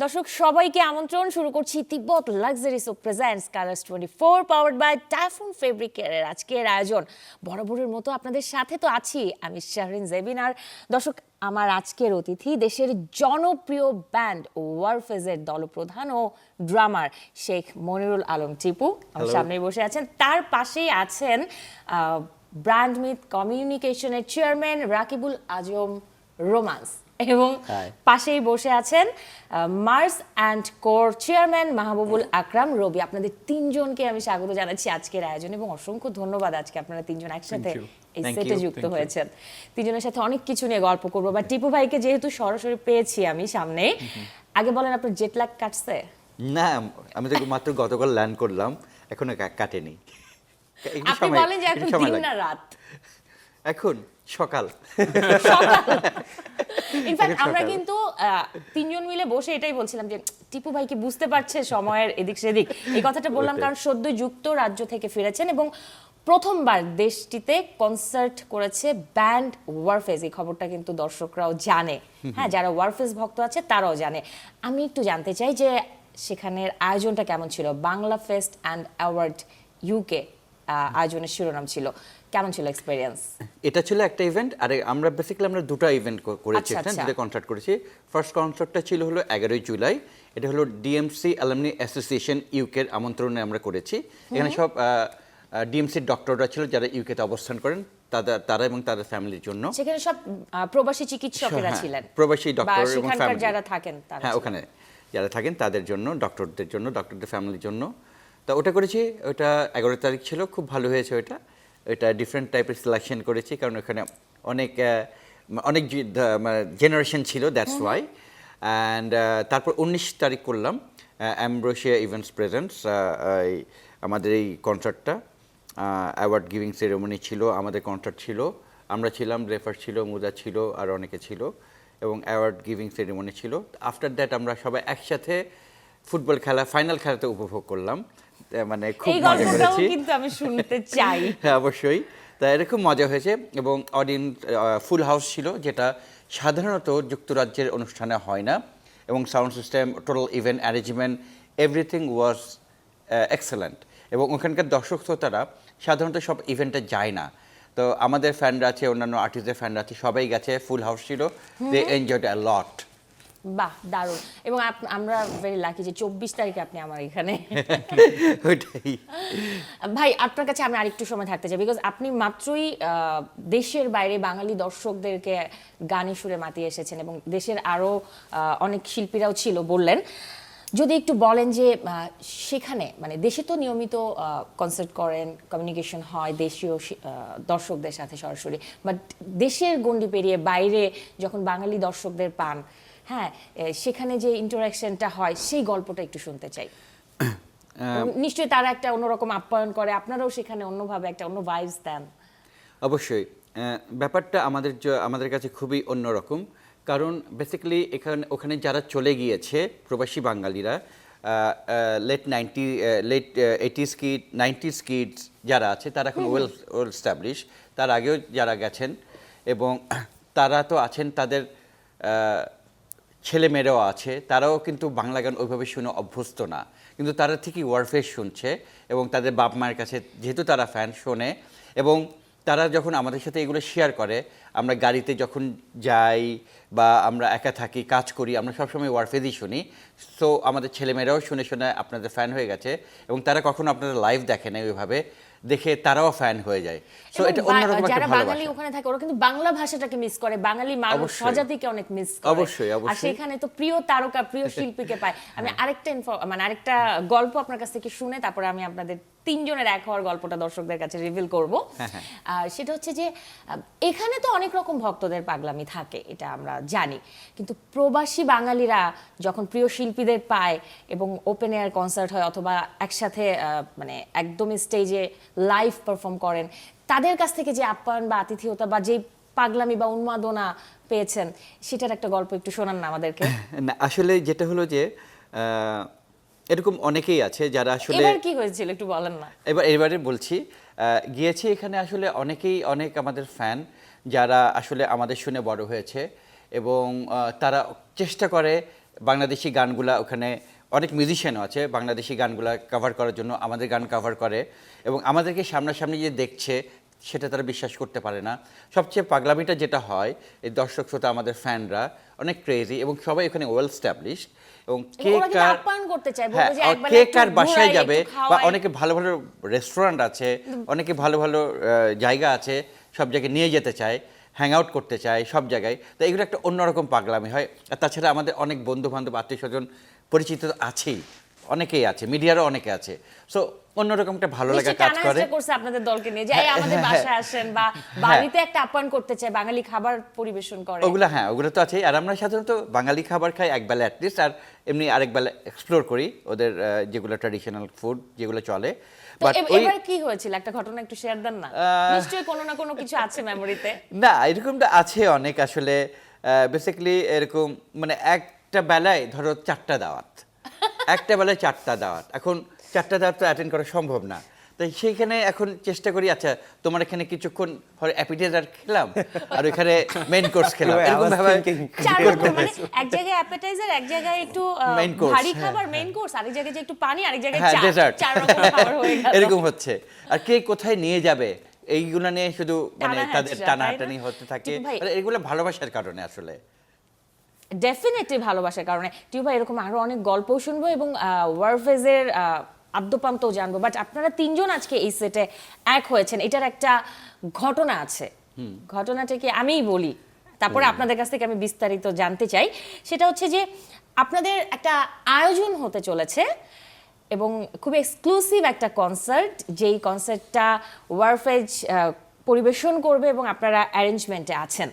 দর্শক সবাইকে আমন্ত্রণ শুরু করছি Tibet luxury soap presents colours 24 powered by typhoon fabric কেয়ারের আজকের আয়োজন বরাবরের মতো আপনাদের সাথে তো আছি আমি শাহরিন জেবিন। আর দর্শক আমার আজকের অতিথি দেশের জনপ্রিয় ব্যান্ড ওয়ারফেজের দলপ্রধান ও ড্রামার শেখ মনিরুল আলম টিপু আমার সামনে বসে আছেন। তার পাশেই আছেন ব্র্যান্ডমিথ কমিউনিকেশনের চেয়ারম্যান রাকিবুল আজম রোমান্স এবং পাশেই বসে আছেন Mars and Core chairman Mahbubul Akram Robi. আপনাদের তিনজনকে আমি স্বাগত জানাচ্ছি আজকের আয়োজনে এবং অসংখ্য ধন্যবাদ আজকে আপনারা তিনজন একসাথে এই সেটে যুক্ত হয়েছেন। তিনজনের সাথে অনেক কিছু নিয়ে গল্প করবো, বা টিপু ভাইকে যেহেতু সরাসরি পেয়েছি আমি সামনে, আগে বলেন আপনার জেট ল্যাগ কাটছে? না, আমি তো মাত্র গতকাল ল্যান্ড করলাম, এখনো কাটেনি। আপনি বলেন যে এখন দিন না রাত? এখন সকাল। ইনফ্যাক্ট আমরা কিন্তু তিনজন মিলে বসে এটাই বলছিলাম যে টিপু ভাই কি বুঝতে পারছে সময়ের এদিক সেদিক। এই কথাটা বললাম কারণ সদ্য যুক্তরাজ্য থেকে ফিরেছেন এবং প্রথমবার দেশটিতে কনসার্ট করেছে ব্যান্ড ওয়ারফেজ। এই খবরটা কিন্তু দর্শকরাও জানে, হ্যাঁ, যারা ওয়ারফেজ ভক্ত আছে তারাও জানে। আমি একটু জানতে চাই যে সেখানের আয়োজনটা কেমন ছিল? Bangla fest and award UK আয়োজনের শিরোনাম ছিল, কেমন ছিল এক্সপেরিয়েন্স? এটা ছিল একটা ইভেন্ট, আর আমরা বেসিক্যালি আমরা দুটো ইভেন্ট করেছি, দুটো কনসার্ট করেছি। ফার্স্ট কনসার্টটা ছিল হলো 11ই জুলাই, এটা হলো ডিএমসি অ্যালামনি অ্যাসোসিয়েশন ইউকের আমন্ত্রণে আমরা করেছি। এখানে সব ডিএমসির ডক্টররা ছিল যারা ইউকেতে অবস্থান করেন, তারা এবং তাদের ফ্যামিলির জন্য। সেখানে সব প্রবাসী চিকিৎসকেরা ছিলেন, প্রবাসী ডক্টর এবং ফ্যামিলি যারা থাকেন, হ্যাঁ, ওখানে যারা থাকেন তাদের জন্য, ডক্টরদের জন্য, ডক্টরদের ফ্যামিলির জন্য। তা ওটা করেছি, ওটা 11 তারিখ ছিল, খুব ভালো হয়েছে। ওটা ডিফারেন্ট টাইপের সিলেকশন করেছি কারণ ওখানে অনেক জেনারেশন ছিল, দ্যাটস ওয়াই। অ্যান্ড তারপর 19 তারিখ করলাম অ্যাম্ব্রোসিয়া ইভেন্টস প্রেজেন্টস, আমাদের এই কনসার্টটা। অ্যাওয়ার্ড গিভিং সেরেমনি ছিল, আমাদের কনসার্ট ছিল, আমরা ছিলাম, রেফার ছিল, মুজা ছিল, আর অনেকে ছিল, এবং অ্যাওয়ার্ড গিভিং সেরেমনি ছিল। আফটার দ্যাট আমরা সবাই একসাথে ফুটবল খেলা, ফাইনাল খেলাতে উপভোগ করলাম, মানে খুব মজা করেছি। কিন্তু আমি শুনতে চাই। হ্যাঁ, অবশ্যই। তাই এটা খুব মজা হয়েছে এবং অডিয়েন্স ফুল হাউস ছিল, যেটা সাধারণত যুক্তরাজ্যের অনুষ্ঠানে হয় না, এবং sound system, total event arrangement, everything was excellent. এবং ওখানকার দর্শক শ্রোতারা সাধারণত সব ইভেন্টে যায় না, তো আমাদের ফ্যানরা আছে, অন্যান্য আর্টিস্টদের ফ্যানরা আছে, সবাই গেছে, ফুল হাউস ছিল, দে এনজয়েড আ লট। বাহ, দারুণ। এবং আমরা ভেরি লাকি যে 24 তারিখে আপনি আমার এখানে। ওইটাই ভাই, আপনার কাছে আমি আরেকটু সময় থাকতে চাই, বিকজ আপনি মাত্রই দেশের বাইরে বাঙালি দর্শকদেরকে গানে সুরে মাতিয়ে এসেছেন এবং দেশের আরো অনেক শিল্পীরাও ছিল বললেন। যদি একটু বলেন যে সেখানে, মানে দেশে তো নিয়মিত কনসার্ট করেন, কমিউনিকেশন হয় দেশীয় দর্শকদের সাথে সরাসরি, বাট দেশের গণ্ডি পেরিয়ে বাইরে যখন বাঙালি দর্শকদের পান, হ্যাঁ, সেখানে যে ইন্টারাকশনটা হয় সেই গল্পটা একটু শুনতে চাই। নিশ্চয়ই তারা একটা অন্যরকম আপ্যায়ন করে, আপনারাও সেখানে অন্যভাবে একটা অন্য ভাইবস দেন। অবশ্যই ব্যাপারটা আমাদের কাছে খুবই অন্যরকম, কারণ বেসিক্যালি ওখানে যারা চলে গিয়েছে প্রবাসী বাঙালিরা, late 80s kid, 90s kids যারা আছে, তারা এখন ওয়েল এস্টাবলিশ, তার আগেও যারা গেছেন, এবং তারা তো আছেন, তাদের ছেলেমেয়েরাও আছে, তারাও কিন্তু বাংলা গান ওইভাবে শুনে অভ্যস্ত না, কিন্তু তারা ঠিকই ওয়ারফেজ শুনছে এবং তাদের বাপ মায়ের কাছে যেহেতু তারা ফ্যান শোনে, এবং তারা যখন আমাদের সাথে এগুলো শেয়ার করে, আমরা গাড়িতে যখন যাই বা আমরা একা থাকি, কাজ করি, আমরা সবসময় ওয়ারফেজই শুনি। সো আমাদের ছেলেমেয়েরাও শুনে শুনে আপনাদের ফ্যান হয়ে গেছে, এবং তারা কখনো আপনাদের লাইভ দেখে না, ওইভাবে দেখে তারাও ফ্যান হয়ে যায়। সো এটা অন্যরকম একটা যারা বাঙালি ভালোবাসা। ওখানে থাকে ওরা কিন্তু বাংলা ভাষাটাকে মিস করে, বাঙালি মানুষ স্বজাতিকে অনেক মিস করে। অবশ্যই, আর সেখানে তো প্রিয় তারকা, প্রিয় শিল্পীকে পায়। আমি আরেকটা গল্প আপনার কাছ থেকে শুনে তারপরে আমি আপনাদের তিনজনের এক হওয়ার গল্পটা দর্শকদের কাছে রিভিল করব। সেটা হচ্ছে যে এখানে তো অনেক রকম ভক্তদের পাগলামি থাকে, এটা আমরা জানি, কিন্তু প্রবাসী বাঙালিরা যখন প্রিয় শিল্পীদের পায় এবং ওপেন এয়ার কনসার্ট হয় অথবা একসাথে মানে একদমই স্টেজে লাইভ পারফর্ম করেন, তাদের কাছ থেকে যে আপ্যায়ন বা আতিথেয়তা বা যে পাগলামি বা উন্মাদনা পেয়েছেন, সেটার একটা গল্প একটু শোনান না আমাদেরকে। না, আসলে যেটা হলো যে এরকম অনেকেই আছে যারা আসলে, এবার কি হয়েছিল একটু বলেন না। এবারে বলছি, গিয়েছি এখানে আসলে অনেক আমাদের ফ্যান যারা আসলে আমাদের শুনে বড় হয়েছে, এবং তারা চেষ্টা করে বাংলাদেশি গানগুলা ওখানে অনেক মিউজিশিয়ানও আছে বাংলাদেশি গানগুলা কভার করার জন্য আমাদের গান কভার করে এবং আমাদেরকে সামনাসামনি যে দেখছে সেটা তারা বিশ্বাস করতে পারে না। সবচেয়ে পাগলামিটা যেটা হয়, এই দর্শক শ্রোতা আমাদের ফ্যানরা অনেক ক্রেজি এবং সবাই ওখানে ওয়েল স্ট্যাবলিশড এবং কে ওরা কিন্তু কার আপ্যায়ন করতে চায়, বলবে হ্যাঁ, যে একবার কে একটু কার বাসায় ঘুরাই, যাবে একটু বা খাওয়াই। অনেকে ভালো ভালো রেস্টুরেন্ট আছে, অনেকে ভালো ভালো জায়গা আছে, সব জায়গায় নিয়ে যেতে চায়, হ্যাং আউট করতে চায় সব জায়গায়। তো এগুলো একটা অন্যরকম পাগলামি হয়। আর তাছাড়া আমাদের অনেক বন্ধু বান্ধব আত্মীয় স্বজন পরিচিত তো আছেই, অনেকেই আছে, মিডিয়ারও অনেকে আছে। সো অন্যরকম একটা ভালো লাগা নিশ্চয়ই কাজ টানা করে। হেঁচড়া করছে আপনাদের দলকে নিয়ে যে এই আমাদের বাসায় আসেন, বা বাড়িতে একটা আপ্যায়ন করতে চায়, বাঙালি খাবার পরিবেশন করে। ওগুলো হ্যাঁ, ওগুলো তো আছেই। আর আমরা সাধারণত বাঙালি খাবার খাই একবেলা অ্যাটলিস্ট, আর এমনি আরেক বেলা এক্সপ্লোর করি ওদের যেগুলো ট্র্যাডিশনাল ফুড যেগুলো চলে। তো বাট ওই এবার কি হয়েছিল একটা ঘটনা একটু শেয়ার দেন না, নিশ্চয়ই কোনো না কোনো কিছু আছে মেমোরিতে। না, এরকমটা আছে অনেক আসলে। বেসিক্যালি এরকম মানে একটা বেলায় ধরো 4টা দাওয়াত, একটা বেলায় 4টা দাওয়াত। এখন 4টা দাওয়াত তো অ্যাটেন্ড করা সম্ভব না। তাই সেইখানে এখন চেষ্টা করি, আচ্ছা তোমার এখানে কিছুক্ষণ অ্যাপিটাইজার খেলাম আর ওইখানে মেইন কোর্স খেলাম, এরকম ভাবে চার রকম, মানে এক জায়গায় অ্যাপেটাইজার, এক জায়গায় একটু Main course, ভারী খাবার মেইন কোর্স, আরেক জায়গায় যে একটু পানি, আরেক জায়গায় হ্যাঁ চা, ডেজার্ট, চার রকম খাবার হয়ে গেল। এরকম হচ্ছে। আর কে কোথায় নিয়ে যাবে এইগুলো নিয়ে শুধু মানে টানা তাদের হেঁচড়া, টানাটানি তাই না? হতে থাকে। টিপু ভাই, মানে এগুলো ভালোবাসার কারণে আসলে। ডেফিনেটলি ভালোবাসার কারণে। টিউ ভাই, এরকম আরো অনেক গল্পও শুনবো এবং ওয়ারফেজের আদ্যপান্তও জানবো, বাট আপনারা তিনজন আজকে এই সেটে এক হয়েছেন, এটার একটা ঘটনা আছে। ঘটনাটা কি আমিই বলি, তারপরে আপনাদের কাছ থেকে আমি বিস্তারিত জানতে চাই। সেটা হচ্ছে যে আপনাদের একটা আয়োজন হতে চলেছে এবং খুব এক্সক্লুসিভ একটা কনসার্ট, যেই কনসার্টটা ওয়ারফেজ পরিবেশন করবে এবং আপনারা অ্যারেঞ্জমেন্টে আছেন।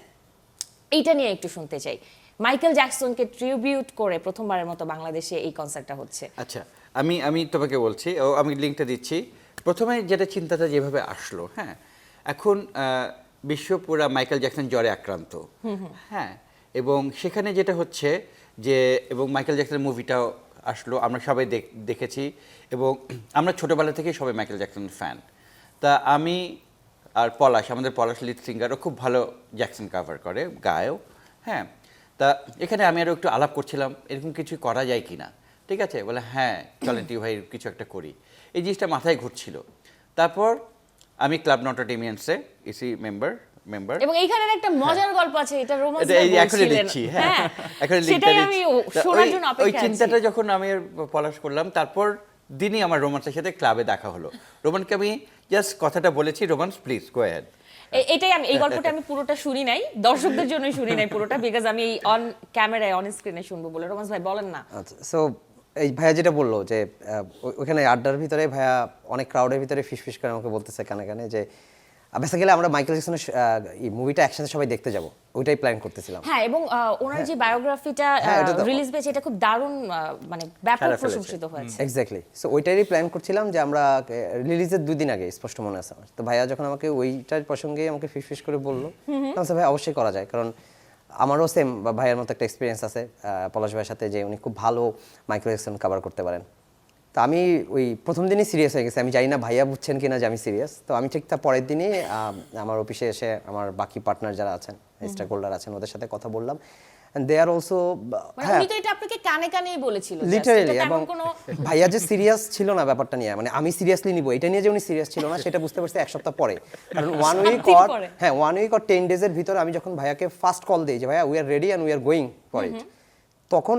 এইটা নিয়ে একটু শুনতে চাই। মাইকেল জ্যাকসনকে ট্রিবিউট করে প্রথমবারের মতো বাংলাদেশে এই কনসার্টটা হচ্ছে। আচ্ছা, আমি তোমাকে বলছি, আমি লিঙ্কটা দিচ্ছি। প্রথমে যেটা চিন্তাটা যেভাবে আসলো, হ্যাঁ, এখন বিশ্ব পুরা মাইকেল জ্যাকসন জ্বরে আক্রান্ত, হ্যাঁ, এবং সেখানে যেটা হচ্ছে যে, এবং মাইকেল জ্যাকসনের মুভিটাও আসলো, আমরা সবাই দেখেছি এবং আমরা ছোটোবেলা থেকেই সবাই মাইকেল জ্যাকসনের ফ্যান। তা আমি আর পলাশ, আমাদের পলাশ লিড সিঙ্গারও খুব ভালো জ্যাকসন কাভার করে, গায়ও, হ্যাঁ। তা এখানে আমি আরও একটু আলাপ করছিলাম এরকম কিছু করা যায় কি না, ঠিক আছে, বলে হ্যাঁ চলেন টিউ ভাই কিছু একটা করি। এই জিনিসটা মাথায় ঘুরছিল। তারপর আমি ক্লাব নটরডেমিয়ান্সে ইসি মেম্বার এবং এইখানে একটা মজার গল্প আছে, এটা রোমান্স এখনই দিচ্ছি, হ্যাঁ, এখনই লিঙ্কটা সেটাই আমি দিচ্ছি। শোনার জন্য ওই অপেক্ষা আছি। চিন্তাটা যখন আমি আর পলাশ করলাম, তারপর দিনই আমার রোমান্সের সাথে ক্লাবে দেখা হলো। রোমানকে আমি জাস্ট কথাটা বলেছি, রোমান্স প্লিজ গো অ্যাহেড। এটাই আমি, এই গল্পটা আমি পুরোটা শুনি নাই, দর্শকদের জন্যই শুনি নাই পুরোটা, বিকজ আমি অন ক্যামেরায় অন স্ক্রিনে শুনবো বলে। রোমান্স ভাই বলেন না। আচ্ছা, সো এই ভাইয়া যেটা বললো যে ওখানে আড্ডার ভিতরে ভাইয়া অনেক ক্রাউডের ভিতরে ফিসফিস করে আমাকে বলতেছে কানে কানে যে বেসিক্যালি আমরা মাইকেল জ্যাকসনের এই মুভিটা একসাথে সবাই দেখতে যাব, ওইটাই প্ল্যান করতেছিলাম। হ্যাঁ, এবং ওনার যে বায়োগ্রাফিটা হ্যাঁ, এটা তো- রিলিজ পেয়েছে, এটা খুব দারুণ, মানে ব্যাপক সাড়া ফেলেছে। প্রশংসিত হয়েছে। এক্স্যাক্টলি, সো ওইটারই প্ল্যান করছিলাম যে আমরা রিলিজের 2 দিন আগে, স্পষ্ট মনে আছে আমার। তো ভাইয়া যখন আমাকে ওইটার প্রসঙ্গে আমাকে ফিসফিস করে বললো, তাহলে ভাই অবশ্যই করা যায়, কারণ আমারও সেম ভাইয়ের মতো একটা এক্সপিরিয়েন্স আছে পলাশ ভাইয়ের সাথে, যে উনি খুব ভালো মাইকেল জ্যাকসন কভার করতে পারেন। তো আমি ওই প্রথম দিনই সিরিয়াস হয়ে গেছি, আমি জানি না ভাইয়া বুঝছেন কিনা যে আমি সিরিয়াস। তো আমি ঠিক তার পরের দিনই আমার অফিসে এসে আমার বাকি পার্টনার যারা আছেন, স্টেক হোল্ডার আছেন, ওদের সাথে কথা বললাম। এন্ড দে আর অলসো, মানে উনি তো এটা আপনাকে কানে কানেই বলেছিল just, লিটারেলি। এটা এবং তেমন কোনো ভাইয়া যে সিরিয়াস ছিল না ব্যাপারটা নিয়ে, মানে আমি সিরিয়াসলি নিব এটা নিয়ে যে উনি সিরিয়াস ছিল না, সেটা বুঝতে পারছি এক সপ্তাহ পরে। কারণ 1 উইক দিন অর পরে। হ্যাঁ 1 উইক অর 10 ডেজের ভিতরে আমি যখন ভাইয়াকে ফার্স্ট কল দিই যে ভাইয়া we are ready and we are going for it, তখন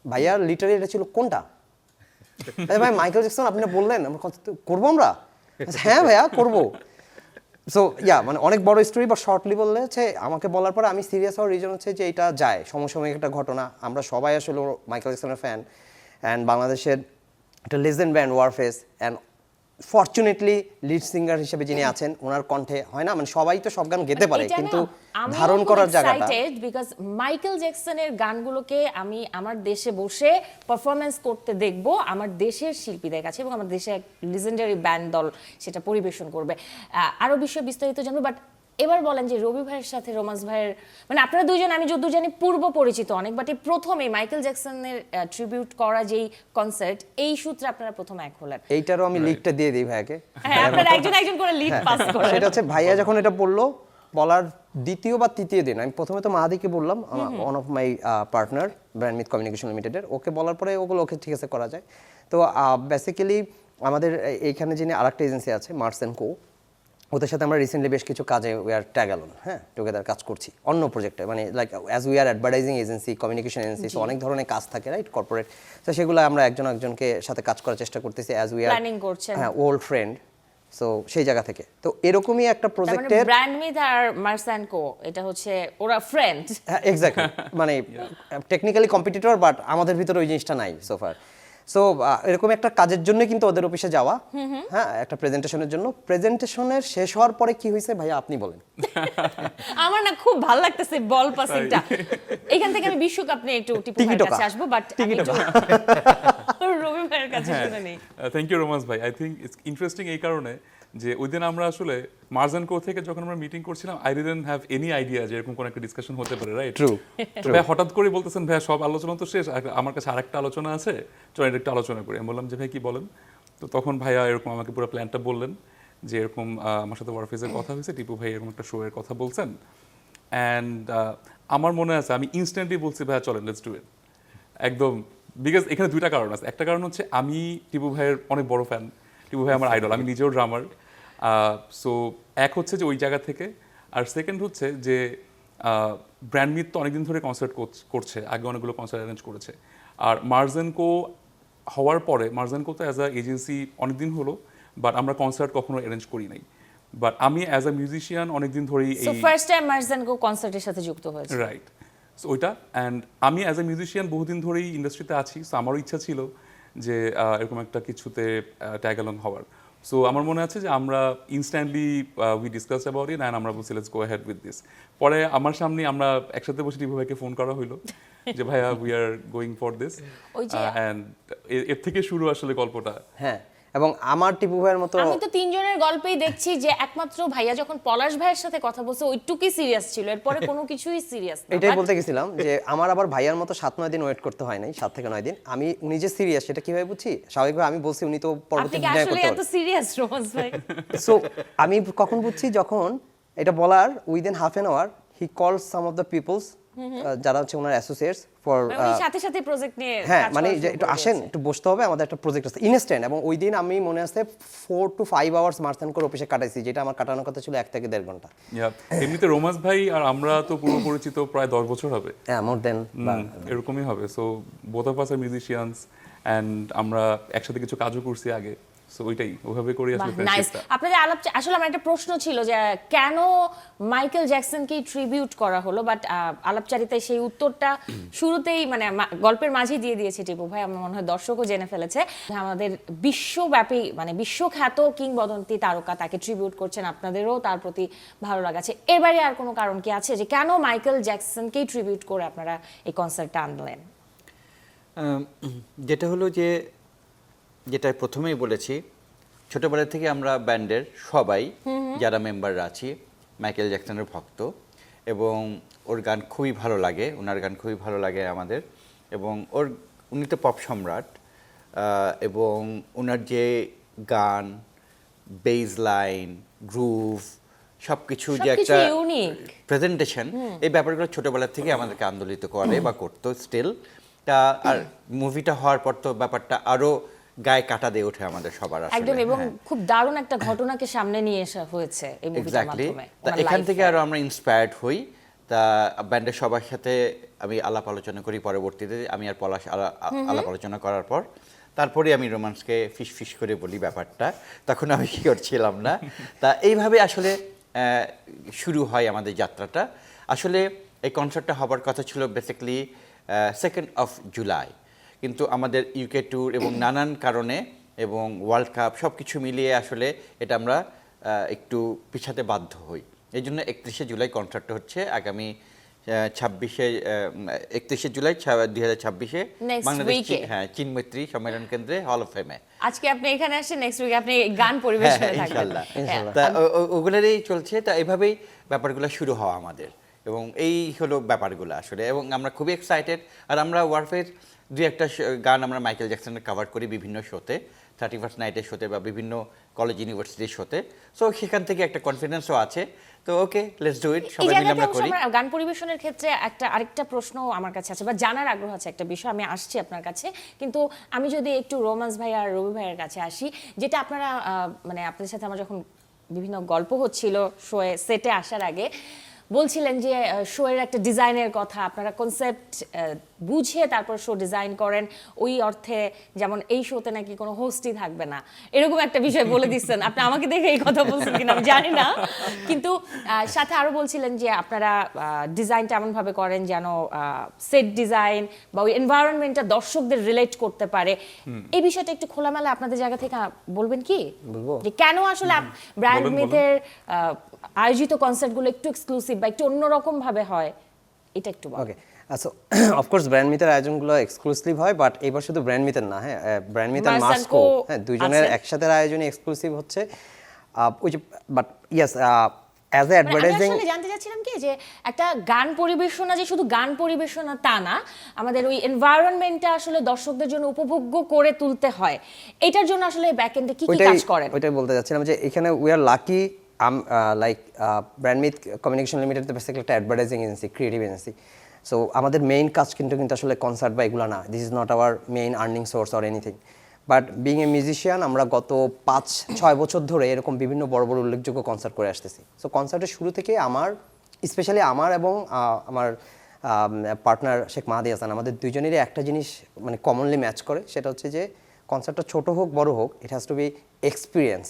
ভাইয়া লিটারেলি এটা ছিল কোনটা, আরে ভাই মাইকেল জ্যাকসন আপনি বললেন আমরা করবো, আমরা হ্যাঁ ভাইয়া করবো। সো ইয়া, মানে অনেক বড় স্টোরি, বা শর্টলি বললে হচ্ছে আমাকে বলার পরে আমি সিরিয়াস হওয়ার রিজন হচ্ছে যে এটা যায় সমসাময়িক একটা ঘটনা। আমরা সবাই আসলে মাইকেল জ্যাকসনের ফ্যান, অ্যান্ড বাংলাদেশের একটা legend band Warfaze, and fortunately lead singer হিসেবে যিনি আছেন, ওনার কণ্ঠে হয় না, মানে সবাই তো সব গান গেতে পারে, কিন্তু ধারণ করার জায়গাটা। বিকজ মাইকেল জ্যাকসনের গানগুলোকে আমি আমার দেশে বসে পারফরমেন্স করতে দেখব আমার দেশের শিল্পীদের কাছে, এবং আমার দেশে এক লিজেন্ডারি ব্যান্ড দল সেটা পরিবেশন করবে। আরো বিষয়ে বিস্তারিত জানবো, বাট এবার বলেন যে রবি ভাইয়ের সাথে রোমান্স ভাইয়ের, মানে আপনারা দুইজন আমি যদ্দূর জানি পূর্ব পরিচিত অনেক, বাট এই প্রথমে মাইকেল জ্যাকসনের ট্রিবিউট করা যেই কনসার্ট, এই সূত্রে আপনারা প্রথম এক হলেন। এইটারও আমি লিডটা দিয়ে দিই ভাইয়াকে। হ্যাঁ, আপনারা একজন একজন করে লিড পাস করেন। সেটা হচ্ছে ভাইয়া যখন এটা বললো, বলার দ্বিতীয় বা তৃতীয় দিন আমি প্রথমে তো মাহাদিকে বললাম, one of my partner Brandmyth communication লিমিটেডের, ওকে বলার পরে ওগুলো ওকে ঠিক আছে করা যায়। তো বেসিক্যালি আমাদের এইখানে যিনি আরেকটা এজেন্সি আছে মার্স অ্যান্ড কো, ওদের সাথে আমরা রিসেন্টলি বেশ কিছু কাজে উই আর ট্যাগ অ্যালন, হ্যাঁ, টুগেদার কাজ করছি অন্য প্রজেক্টে, মানে like as we are advertising agency, communication agency, তো অনেক ধরনের কাজ থাকে রাইট, কর্পোরেট। তো সেগুলো আমরা একজনকে সাথে কাজ করার চেষ্টা করতেছি অ্যাজ উই আর প্ল্যানিং করছেন। হ্যাঁ, ওল্ড ফ্রেন্ড। সো সেই জায়গা থেকে তো এরকমই একটা তার মানে প্রজেক্টের, ব্র্যান্ডমিথ আর মার্স অ্যান্ড কো এটা হচ্ছে ওরা ফ্রেন্ড। হ্যাঁ এক্স্যাক্টলি, মানে টেকনিক্যালি কম্পিটিটর বাট আমাদের ভিতরে ওই জিনিসটা নাই সোফার। সো এরকম একটা কাজের জন্য কিন্তু ওদের অফিসে যাওয়া, হ্যাঁ, একটা প্রেজেন্টেশনের জন্য। প্রেজেন্টেশনের শেষ হওয়ার পরে কি হয়েছে ভাইয়া আপনি বলেন। আমার না খুব ভালো লাগতেছে বল পাসিংটা। এখান থেকে আমি বিশ্বকাপ নিয়ে একটু টিপু ভাইয়ের কাছে আসবো, বাট আমি একটু রবি ভাইয়ের কাছে শুনে নেই। থ্যাংক ইউ রোমান্স ভাই। আই থিঙ্ক ইটস ইন্টারেস্টিং এই কারণে যে ওই দিন আমরা আসলে মার্স অ্যান্ড কো থেকে যখন আমরা মিটিং করছিলাম, I didn't have any idea যে এরকম কোনো একটা ডিসকাশন হতে পারে, রাইট? ট্রু। ভাই হঠাৎ করে বলতেছেন ভাই সব আলোচনা তো শেষ, আমার কাছে আরেকটা আলোচনা আছে, চলেন একটা আলোচনা করি। আমি বললাম যে ভাই কি বলেন। তো তখন ভাইয়া এরকম আমাকে পুরো প্ল্যানটা বললেন যে এরকম আমার সাথে ওয়ারফেজের কথা হয়েছে, টিপু ভাই এরকম একটা শো এর কথা বলছেন। অ্যান্ড আমার মনে আছে আমি ইনস্ট্যান্টলি বলছি ভাইয়া চলেন লেটস ডু ইট একদম। বিকজ এখানে দুইটা কারণ আছে। একটা কারণ হচ্ছে আমি টিপু ভাইয়ের অনেক বড় ফ্যান, টিপু ভাই আমার আইডল, আমি নিজেও ড্রামার। সো এক হচ্ছে যে ওই জায়গা থেকে, আর সেকেন্ড হচ্ছে যে ব্র্যান্ডমিথ তো অনেকদিন ধরে কনসার্ট করছে, আগে অনেকগুলো কনসার্ট অ্যারেঞ্জ করেছে। আর মার্স অ্যান্ড কো হওয়ার পরে, মার্স অ্যান্ড কো তো অ্যাজ আ এজেন্সি অনেকদিন হলো, বাট আমরা কনসার্ট কখনো অ্যারেঞ্জ করি নাই। বাট আমি অ্যাজ আ মিউজিশিয়ান অনেকদিন ধরেই সো এই ফার্স্ট টাইম মার্স অ্যান্ড কো কনসার্টের সাথে যুক্ত হয়েছে। রাইট, সো ওইটা। অ্যান্ড আমি অ্যাজ এ মিউজিশিয়ান বহুদিন ধরেই ইন্ডাস্ট্রিতে আছি, সো আমারও ইচ্ছা ছিল যে এরকম একটা কিছুতে ট্যাগ অ্যালং হওয়ার। সো আমার মনে আছে যে আমরা instantly we discuss about it and আমরা বলছি let's go ahead with this. পরে আমার সামনে আমরা একসাথে বসে টিপু ভাইকে ফোন করা হইলো যে ভাইয়া we are going for this, ওই যে অ্যান্ড এর থেকে শুরু আসলে গল্পটা। হ্যাঁ, এবং আমার টিপু ভাইয়ের মতো আমি তো তিনজনের গল্পেই দেখছি যে একমাত্র ভাইয়া যখন পলাশ ভাইয়ের সাথে কথা বলছে ওইটুকুই সিরিয়াস ছিল, এরপরে কোনো কিছুই সিরিয়াস না। এটাই বলতে গেছিলাম যে আমার আবার ভাইয়ার মতো 7-9 দিন ওয়েট করতে হয় নাই, 7 থেকে 9 দিন। আমি উনি যে সিরিয়াস সেটা কিভাবে বুঝছি, স্বাভাবিকভাবে আমি বলছি উনি তো আপনি পরবর্তী কি ডিনাই আসলে করতে এত সিরিয়াস রোমান্স ভাই? সো আমি কখন বুঝছি, যখন এটা বলার within half an hour he call some of the peoples যারা হচ্ছে ওনার অ্যাসোসিয়েটস ফর, উনি সাথে সাথে প্রজেক্ট নিয়ে হ্যাঁ, কাজ মানে করা যে শুরু একটু করে আসেন দিয়েছে। একটু বসতে হবে, আমাদের একটা প্রজেক্ট আছে ইনস্ট্যান্ট। এবং ওই দিন আমি মনে আছে 4 to 5 আওয়ার্স মার্সেন করে অফিসে কাটাইছি, যেটা আমার কাটানোর কথা ছিল 1 থেকে 1.5 ঘন্টা। এমনিতে রোমান্স ভাই আর আমরা তো পুরো পরিচিত প্রায় 10 বছর হবে, হ্যাঁ, মোর দেন এরকমই হবে। So both of us are musicians and আমরা একসাথে কিছু কাজও করছি আগে, সো ওইটাই ওইভাবে করি আসলে নাইস। ফ্রেন্ডশিপটা। আপনাদের আলাপ আসলে আমার একটা প্রশ্ন ছিল যে কেন মাইকেল জ্যাকসনকে ট্রিবিউট করা হলো, বাট আলাপচারিতায় সেই উত্তরটা শুরুতেই মানে গল্পের মাঝেই দিয়ে দিয়েছে টিপু ভাই। আমার মনে হয় দর্শকও জেনে ফেলেছে। আমাদের বিশ্বব্যাপী মানে বিশ্বখ্যাত কিংবদন্তি তারকা তাকে ট্রিবিউট করছেন, আপনাদেরও তার প্রতি ভালো লাগাছে। এবারে আর কোনো কারণ কি আছে যে কেন মাইকেল জ্যাকসনকেই ট্রিবিউট করে আপনারা এই কনসার্টটা আনলেন? যেটা হলো যে যেটা প্রথমেই বলেছি, ছোটবেলা থেকে আমরা ব্যান্ডের সবাই যারা মেম্বাররা আছি মাইকেল জ্যাকসনের ভক্ত, এবং ওর গান খুবই ভালো লাগে, ওনার গান খুবই ভালো লাগে আমাদের। এবং উনি তো পপ সম্রাট, এবং ওনার যে গান, বেজ লাইন, গ্রুভ, সব কিছু যে একটা ইউনিক প্রেজেন্টেশন, এই ব্যাপারগুলো ছোটবেলা থেকে আমাদেরকে আন্দোলিত করে বা করতো স্টিল। তা আর মুভিটা হওয়ার পর তো ব্যাপারটা আরো গায়ে কাটা দিয়ে ওঠে আমাদের সবার আসলে। একদম, এবং হ্যাঁ। খুব দারুণ একটা ঘটনাকে সামনে নিয়ে আসা হয়েছে এই মুভিটার এক্স্যাক্টলি। মাধ্যমে। তা এখান থেকে আরো আমরা ইন্সপায়ার্ড হই। তা ব্যান্ডের সবার সাথে আমি আলাপ আলোচনা করি, পরবর্তীতে আমি আর পলাশ আলাপ আলোচনা করার পর তারপরে আমি রোমান্সকে ফিস করে বলি ব্যাপারটা, তখন আমি কি করছিলাম না। তা এইভাবে আসলে শুরু হয় আমাদের যাত্রাটা। আসলে এই কনসার্টটা হবার কথা ছিল বেসিক্যালি 2nd of July, কিন্তু আমাদের ইউকে ট্যুর এবং নানান কারণে এবং ওয়ার্ল্ড কাপ সব কিছু মিলিয়ে আসলে এটা আমরা একটু পিছাতে বাধ্য হই। এই জন্য 31শে জুলাই কনসার্টটা হচ্ছে আগামী 31শে জুলাই 2026-এ Next বাংলাদেশ week-এ। হ্যাঁ চিনমৈত্রী সম্মেলন কেন্দ্রে হল অফ ফেমে। আজকে আপনি এখানে আসেন, নেক্সট উইকে আপনি গান পরিবেশনে থাকবেন। ইনশাআল্লাহ। হ্যাঁ। তা ওগুলোরই চলছে। তা এভাবেই ব্যাপারগুলো শুরু হওয়া আমাদের, এবং এই হলো ব্যাপারগুলো আসলে। এবং আমরা খুবই এক্সাইটেড। আর আমরা ওয়ারফের 2-1টা গান আমরা মাইকেল জ্যাকসনের কভার করি বিভিন্ন শোতে। তা 31st নাইটের শোতে বা বিভিন্ন কলেজ ইউনিভার্সিটির শোতে। সো সেখান থেকে একটা কনফিডেন্সও আছে। তো ওকে, লেটস ডু ইট, এই সবাই মিলে জায়গাতে আমরা অবশ্য করি। আমার গান পরিবেশনের ক্ষেত্রে আরেকটা প্রশ্ন আমার কাছে আছে বা জানার আগ্রহ আছে একটা বিষয়, আমি আসছি আপনার কাছে। কিন্তু আমি যদি একটু রোমান্স ভাই আর রবি ভাইয়ের কাছে আসি, যেটা আপনারা মানে আপনাদের সাথে আমার যখন বিভিন্ন গল্প হচ্ছিল শোয়ে সেটে আসার আগে, বলছিলেন যে শোয়ের একটা ডিজাইনের কথা, আপনারা কনসেপ্ট বুঝে তারপর শো ডিজাইন করেন, ওই অর্থে যেমন এই শোতে নাকি কোনো হোস্টই থাকবে না, এরকম একটা বিষয় বলে দিচ্ছেন। আপনি আমাকে দেখে এই কথা বলছেন কিনা আমি জানি না, কিন্তু সাথে আরো বলছিলেন যে আপনারা ডিজাইনটা এমনভাবে করেন যেন সেট ডিজাইন বা ওই এনভায়রনমেন্টটা দর্শকদের রিলেট করতে পারে। এই বিষয়টা একটু খোলামেলা আপনাদের জায়গা থেকে বলবেন কি, যে কেন আসলে ব্র্যান্ড বলুন। মিথের আয়োজিত কনসার্টগুলো একটু এক্সক্লুসিভ বা একটু অন্যরকম ভাবে হয়, এটা একটু বলুন। ওকে, সো অফকোর্স ব্র্যান্ড মিথের আয়োজনগুলো এক্সক্লুসিভ হয়, বাট এবার শুধু ব্র্যান্ড মিথের না, হ্যাঁ ব্র্যান্ড মিথ আর মার্সানকো মাস্কো, হ্যাঁ দুইজনের আছে। একসাথে আয়োজনই এক্সক্লুসিভ হচ্ছে। ওই যে বাট ইয়েস অ্যাজ এ মানে আমি অ্যাডভার্টাইজিং, আসলে জানতে চাচ্ছিলাম কি যে একটা গান পরিবেশনা যে শুধু গান পরিবেশনা তা না, আমাদের ওই এনভায়রনমেন্টটা আসলে দর্শকদের জন্য উপভোগ্য করে তুলতে হয়, এটার জন্য আসলে ব্যাকএন্ডে কি কি কাজ করেন? ওইটাই বলতে যাচ্ছিলাম যে এখানে we are lucky, like Brandmyth communication limited basically একটা advertising agency, creative agency. So আমাদের মেইন কাজ কিন্তু আসলে কনসার্ট বা এগুলো না, this is not our main earning source or anything. But being a musician আমরা গত 5-6 বছর ধরে এরকম বিভিন্ন বড় বড় উল্লেখযোগ্য কনসার্ট করে আসতেছি। সো কনসার্টের শুরু থেকে স্পেশালি আমার এবং আমার পার্টনার শেখ মাহাদি হাসান, আমাদের দুজনেরই একটা জিনিস মানে কমনলি ম্যাচ করে, সেটা হচ্ছে যে কনসার্টটা ছোট হোক বড় হোক, it has to be experience.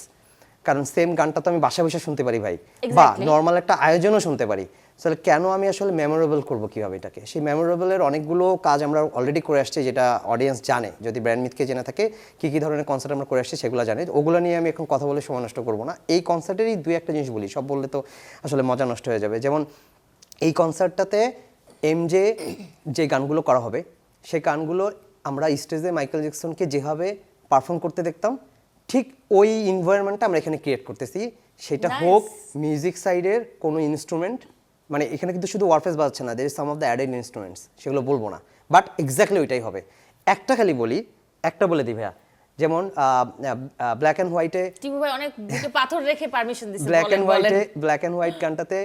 কারণ সেম গানটা তো আমি বাসায় বসে শুনতে পারি ভাই, বা Exactly. নর্মাল একটা আয়োজনও শুনতে পারি। তাহলে কেন আমি আসলে মেমোরেবল করবো কীভাবে এটাকে? সেই মেমোরেবলের অনেকগুলো কাজ আমরা অলরেডি করে আসছি, যেটা অডিয়েন্স জানে, যদি ব্র্যান্ড মিথকে জেনে থাকে কী কী ধরনের কনসার্ট আমরা করে আসছি সেগুলো জানে। ওগুলো নিয়ে আমি এখন কথা বলে সময় নষ্ট করবো না। এই কনসার্টেরই দুই একটা জিনিস বলি, সব বললে তো আসলে মজা নষ্ট হয়ে যাবে। যেমন এই কনসার্টটাতে এমজে যে গানগুলো করা হবে, সেই গানগুলো আমরা স্টেজে মাইকেল জ্যাকসনকে যেভাবে পারফর্ম করতে দেখতাম, ঠিক ওই এনভায়রনমেন্টটা আমরা এখানে ক্রিয়েট করতেছি। সেটা Nice. হোক মিউজিক সাইডের কোনো ইনস্ট্রুমেন্ট, মানে এখানে কিন্তু শুধু ওয়ারফেস বাজাচ্ছে না, there is some of the added instruments, সেগুলো বলবো না, বাট এক্স্যাক্টলি ওইটাই হবে। একটা খালি বলি, একটা বলে দিই ভাইয়া, যেমন ব্ল্যাক অ্যান্ড হোয়াইটে, টিপু ভাই অনেক বুকে পাথর রেখে পারমিশন দিয়েছেন, ব্ল্যাক বলেন অ্যান্ড বলেন। হোয়াইটে ব্ল্যাক অ্যান্ড হোয়াইট গানটাতে